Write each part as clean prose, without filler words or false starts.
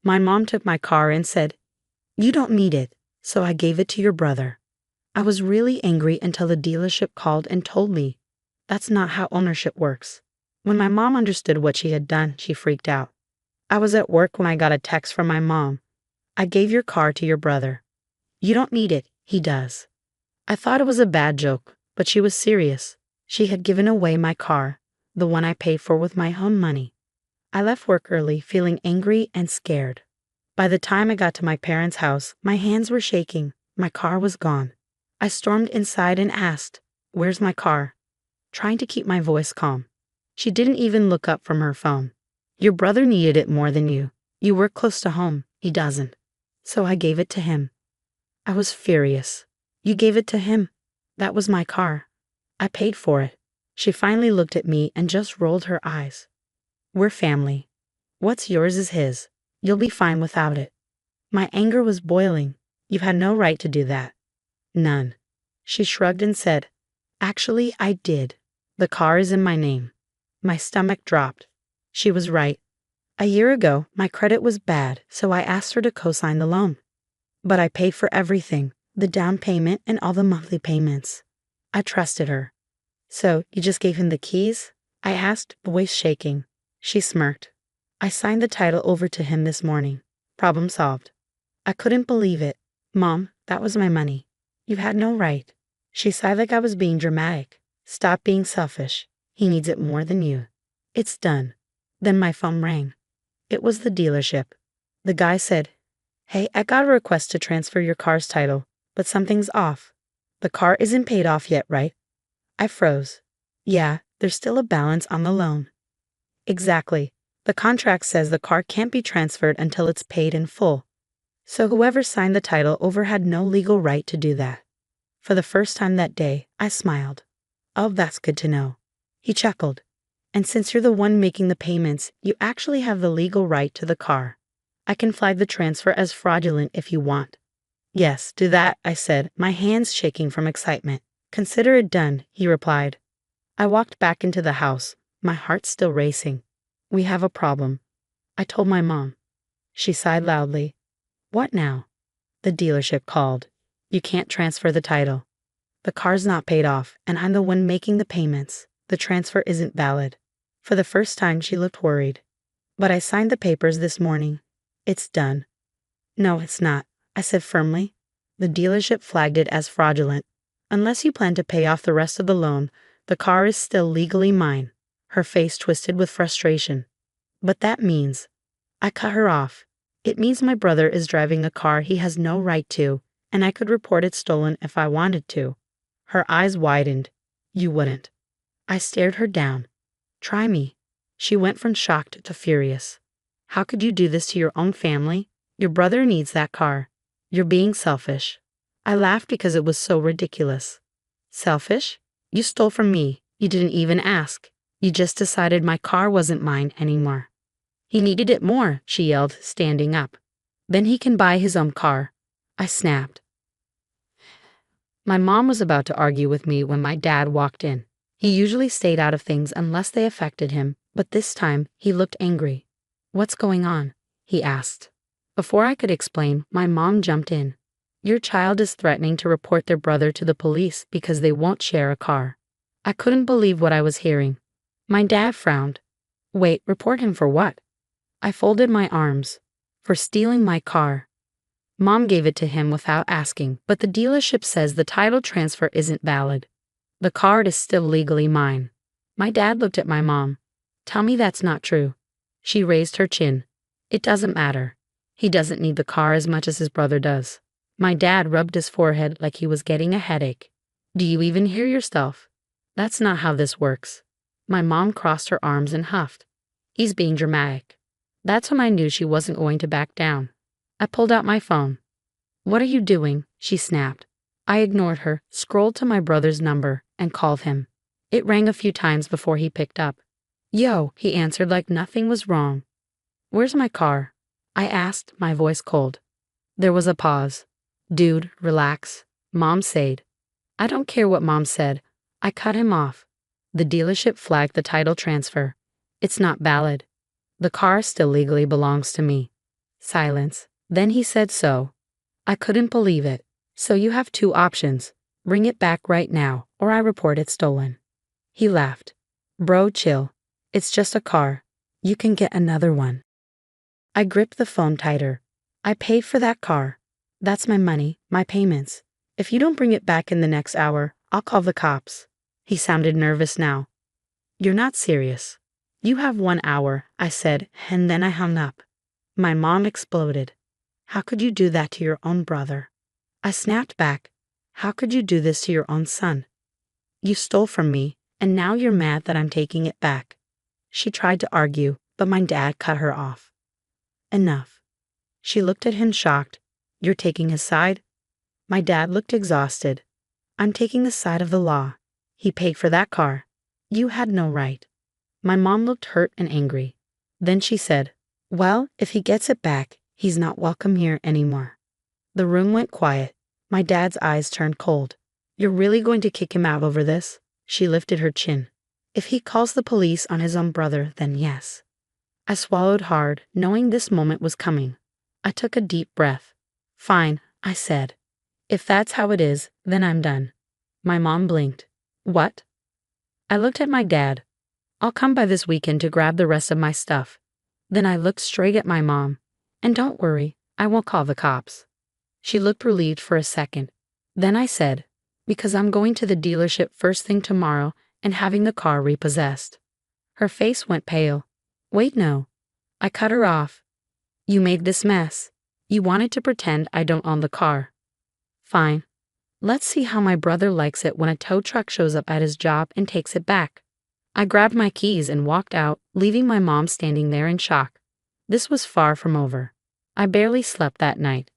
My mom took my car and said, "You don't need it, so I gave it to your brother." I was really angry until the dealership called and told me that's not how ownership works. When my mom understood what she had done, she freaked out. I was at work when I got a text from my mom. "I gave your car to your brother. You don't need it, he does." I thought it was a bad joke, but she was serious. She had given away my car, the one I paid for with my own money. I left work early, feeling angry and scared. By the time I got to my parents' house, my hands were shaking. My car was gone. I stormed inside and asked, "Where's my car?" trying to keep my voice calm. She didn't even look up from her phone. "Your brother needed it more than you. You work close to home. He doesn't. So I gave it to him." I was furious. "You gave it to him? That was my car. I paid for it." She finally looked at me and just rolled her eyes. "We're family. What's yours is his. You'll be fine without it." My anger was boiling. "You had no right to do that." "None." She shrugged and said, "Actually, I did. The car is in my name." My stomach dropped. She was right. A year ago, my credit was bad, so I asked her to co-sign the loan. But I paid for everything, the down payment and all the monthly payments. I trusted her. "So, you just gave him the keys?" I asked, voice shaking. She smirked. "I signed the title over to him this morning. Problem solved." I couldn't believe it. "Mom, that was my money. You had no right." She sighed like I was being dramatic. "Stop being selfish. He needs it more than you." "It's done." Then my phone rang. It was the dealership. The guy said, "Hey, I got a request to transfer your car's title, but something's off. The car isn't paid off yet, right?" I froze. "Yeah, there's still a balance on the loan." "Exactly. The contract says the car can't be transferred until it's paid in full. So whoever signed the title over had no legal right to do that." For the first time that day, I smiled. "Oh, that's good to know." He chuckled. "And since you're the one making the payments, you actually have the legal right to the car. I can flag the transfer as fraudulent if you want." "Yes, do that," I said, my hands shaking from excitement. "Consider it done," he replied. I walked back into the house, my heart still racing. "We have a problem." I told my mom. She sighed loudly. "What now?" "The dealership called. You can't transfer the title. The car's not paid off, and I'm the one making the payments. The transfer isn't valid." For the first time, she looked worried. "But I signed the papers this morning. It's done." "No, it's not," I said firmly. "The dealership flagged it as fraudulent. Unless you plan to pay off the rest of the loan, the car is still legally mine." Her face twisted with frustration. "But that means—" I cut her off. "It means my brother is driving a car he has no right to, and I could report it stolen if I wanted to." Her eyes widened. "You wouldn't." I stared her down. "Try me." She went from shocked to furious. "How could you do this to your own family? Your brother needs that car. You're being selfish." I laughed because it was so ridiculous. "Selfish? You stole from me. You didn't even ask. You just decided my car wasn't mine anymore." "He needed it more," she yelled, standing up. "Then he can buy his own car." I snapped. My mom was about to argue with me when my dad walked in. He usually stayed out of things unless they affected him, but this time he looked angry. "What's going on?" he asked. Before I could explain, my mom jumped in. "Your child is threatening to report their brother to the police because they won't share a car." I couldn't believe what I was hearing. My dad frowned. "Wait, report him for what?" I folded my arms. "For stealing my car. Mom gave it to him without asking, but the dealership says the title transfer isn't valid. The car is still legally mine." My dad looked at my mom. "Tell me that's not true." She raised her chin. "It doesn't matter. He doesn't need the car as much as his brother does." My dad rubbed his forehead like he was getting a headache. "Do you even hear yourself? That's not how this works." My mom crossed her arms and huffed. "He's being dramatic." That's when I knew she wasn't going to back down. I pulled out my phone. "What are you doing?" she snapped. I ignored her, scrolled to my brother's number, and called him. It rang a few times before he picked up. "Yo," he answered like nothing was wrong. "Where's my car?" I asked, my voice cold. There was a pause. "Dude, relax. Mom said." "I don't care what Mom said." I cut him off. "The dealership flagged the title transfer. It's not valid. The car still legally belongs to me." Silence. Then he said so. I couldn't believe it. So you have two options. Bring it back right now, or I report it stolen. He laughed. Bro, chill. It's just a car. You can get another one. I gripped the phone tighter. I paid for that car. That's my money, my payments. If you don't bring it back in the next hour, I'll call the cops. He sounded nervous now. You're not serious. You have 1 hour, I said, and then I hung up. My mom exploded. How could you do that to your own brother? I snapped back. How could you do this to your own son? You stole from me, and now you're mad that I'm taking it back. She tried to argue, but my dad cut her off. Enough. She looked at him shocked. You're taking his side? My dad looked exhausted. I'm taking the side of the law. He paid for that car. You had no right. My mom looked hurt and angry. Then she said, well, if he gets it back, he's not welcome here anymore. The room went quiet. My dad's eyes turned cold. You're really going to kick him out over this? She lifted her chin. If he calls the police on his own brother, then yes. I swallowed hard, knowing this moment was coming. I took a deep breath. Fine, I said. If that's how it is, then I'm done. My mom blinked. What? I looked at my dad. I'll come by this weekend to grab the rest of my stuff. Then I looked straight at my mom. And don't worry, I won't call the cops. She looked relieved for a second. Then I said, because I'm going to the dealership first thing tomorrow and having the car repossessed. Her face went pale. Wait, no. I cut her off. You made this mess. You wanted to pretend I don't own the car. Fine. Let's see how my brother likes it when a tow truck shows up at his job and takes it back. I grabbed my keys and walked out, leaving my mom standing there in shock. This was far from over. I barely slept that night.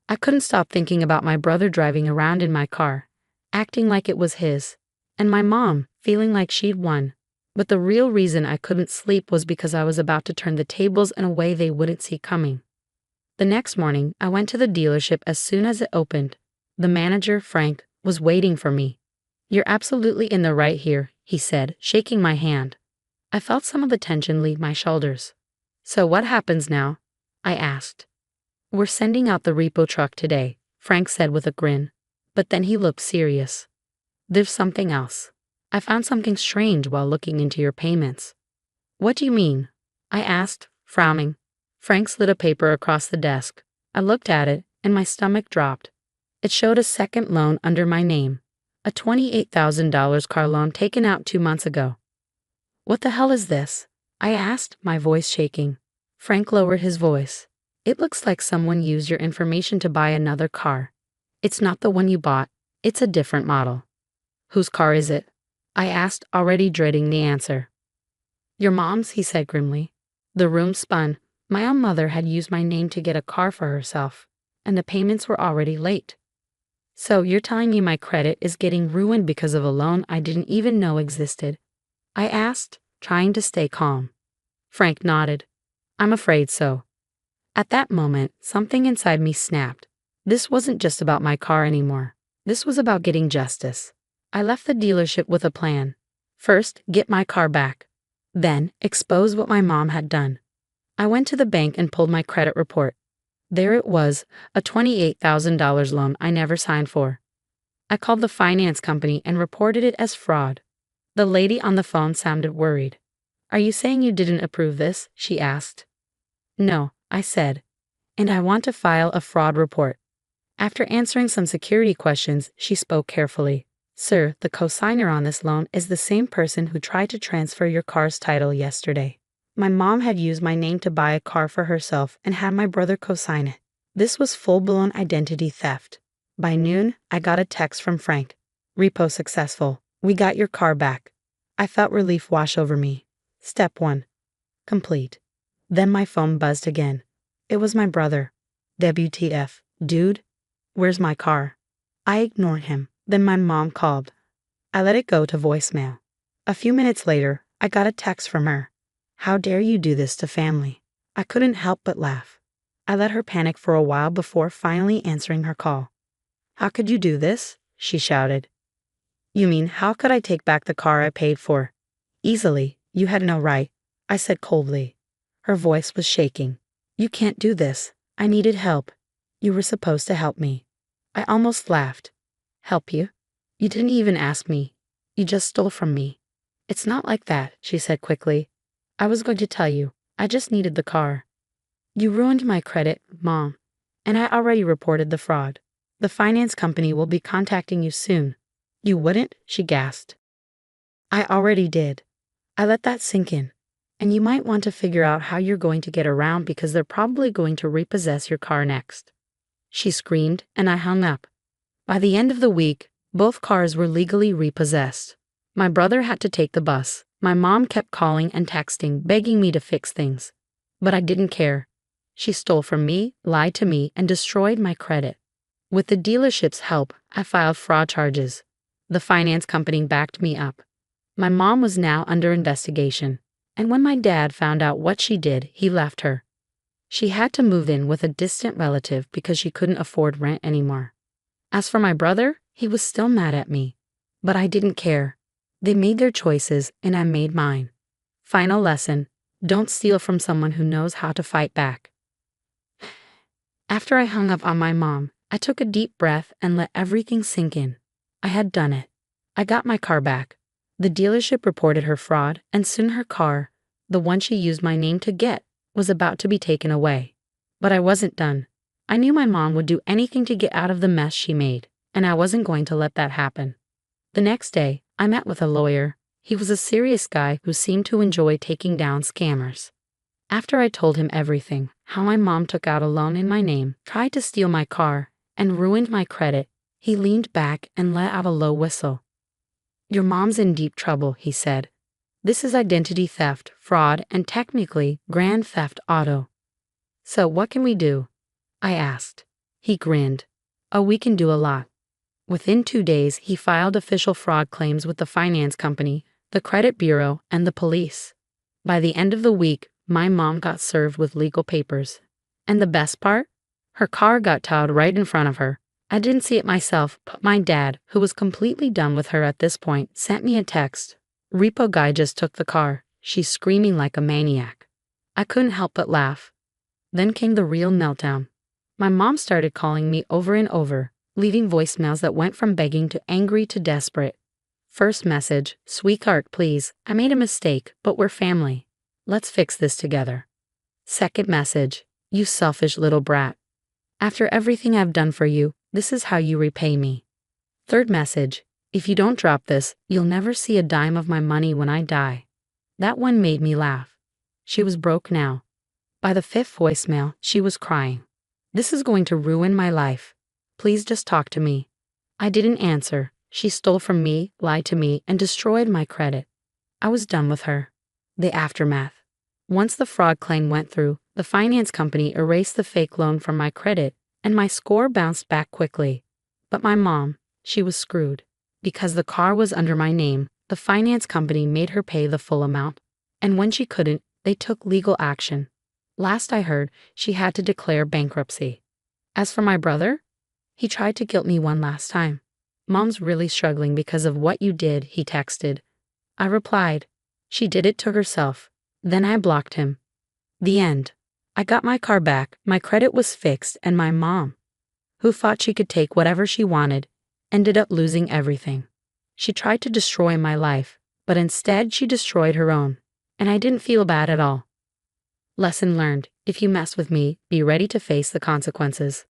I couldn't stop thinking about my brother driving around in my car, acting like it was his, and my mom feeling like she'd won. But the real reason I couldn't sleep was because I was about to turn the tables in a way they wouldn't see coming. The next morning, I went to the dealership as soon as it opened. The manager, Frank, was waiting for me. You're absolutely in the right here, he said, shaking my hand. I felt some of the tension leave my shoulders. So what happens now? I asked. We're sending out the repo truck today, Frank said with a grin. But then he looked serious. There's something else. I found something strange while looking into your payments. What do you mean? I asked, frowning. Frank slid a paper across the desk. I looked at it, and my stomach dropped. It showed a second loan under my name, a $28,000 car loan taken out 2 months ago. What the hell is this? I asked, my voice shaking. Frank lowered his voice. It looks like someone used your information to buy another car. It's not the one you bought. It's a different model. Whose car is it? I asked, already dreading the answer. Your mom's, he said grimly. The room spun. My own mother had used my name to get a car for herself, and the payments were already late. So you're telling me my credit is getting ruined because of a loan I didn't even know existed? I asked, trying to stay calm. Frank nodded. I'm afraid so. At that moment, something inside me snapped. This wasn't just about my car anymore. This was about getting justice. I left the dealership with a plan. First, get my car back. Then, expose what my mom had done. I went to the bank and pulled my credit report. There it was, a $28,000 loan I never signed for. I called the finance company and reported it as fraud. The lady on the phone sounded worried. Are you saying you didn't approve this? She asked. No, I said. And I want to file a fraud report. After answering some security questions, she spoke carefully. Sir, the cosigner on this loan is the same person who tried to transfer your car's title yesterday. My mom had used my name to buy a car for herself and had my brother cosign it. This was full-blown identity theft. By noon, I got a text from Frank. Repo successful. We got your car back. I felt relief wash over me. Step 1. Complete. Then my phone buzzed again. It was my brother. WTF. Dude? Where's my car? I ignored him. Then my mom called. I let it go to voicemail. A few minutes later, I got a text from her. How dare you do this to family? I couldn't help but laugh. I let her panic for a while before finally answering her call. How could you do this? She shouted. You mean, how could I take back the car I paid for? Easily. You had no right, I said coldly. Her voice was shaking. You can't do this. I needed help. You were supposed to help me. I almost laughed. Help you? You didn't even ask me. You just stole from me. It's not like that, she said quickly. I was going to tell you. I just needed the car. You ruined my credit, Mom. And I already reported the fraud. The finance company will be contacting you soon. You wouldn't? She gasped. I already did. I let that sink in. And you might want to figure out how you're going to get around because they're probably going to repossess your car next. She screamed, and I hung up. By the end of the week, both cars were legally repossessed. My brother had to take the bus. My mom kept calling and texting, begging me to fix things. But I didn't care. She stole from me, lied to me, and destroyed my credit. With the dealership's help, I filed fraud charges. The finance company backed me up. My mom was now under investigation. And when my dad found out what she did, he left her. She had to move in with a distant relative because she couldn't afford rent anymore. As for my brother, he was still mad at me. But I didn't care. They made their choices, and I made mine. Final lesson: don't steal from someone who knows how to fight back. After I hung up on my mom, I took a deep breath and let everything sink in. I had done it. I got my car back. The dealership reported her fraud, and soon her car, the one she used my name to get, was about to be taken away. But I wasn't done. I knew my mom would do anything to get out of the mess she made, and I wasn't going to let that happen. The next day, I met with a lawyer. He was a serious guy who seemed to enjoy taking down scammers. After I told him everything, how my mom took out a loan in my name, tried to steal my car, and ruined my credit, he leaned back and let out a low whistle. Your mom's in deep trouble, he said. This is identity theft, fraud, and technically grand theft auto. So what can we do? I asked. He grinned. Oh, we can do a lot. Within 2 days, he filed official fraud claims with the finance company, the credit bureau, and the police. By the end of the week, my mom got served with legal papers. And the best part? Her car got towed right in front of her. I didn't see it myself, but my dad, who was completely done with her at this point, sent me a text. Repo guy just took the car. She's screaming like a maniac. I couldn't help but laugh. Then came the real meltdown. My mom started calling me over and over, leaving voicemails that went from begging to angry to desperate. First message: sweetheart, please, I made a mistake, but we're family. Let's fix this together. Second message: you selfish little brat. After everything I've done for you, this is how you repay me. Third message: if you don't drop this, you'll never see a dime of my money when I die. That one made me laugh. She was broke now. By the fifth voicemail, she was crying. This is going to ruin my life. Please just talk to me. I didn't answer. She stole from me, lied to me, and destroyed my credit. I was done with her. The aftermath. Once the fraud claim went through, the finance company erased the fake loan from my credit, and my score bounced back quickly. But my mom, she was screwed. Because the car was under my name, the finance company made her pay the full amount. And when she couldn't, they took legal action. Last I heard, she had to declare bankruptcy. As for my brother, he tried to guilt me one last time. Mom's really struggling because of what you did, he texted. I replied, she did it to herself. Then I blocked him. The end. I got my car back, my credit was fixed, and my mom, who thought she could take whatever she wanted, ended up losing everything. She tried to destroy my life, but instead she destroyed her own, and I didn't feel bad at all. Lesson learned: if you mess with me, be ready to face the consequences.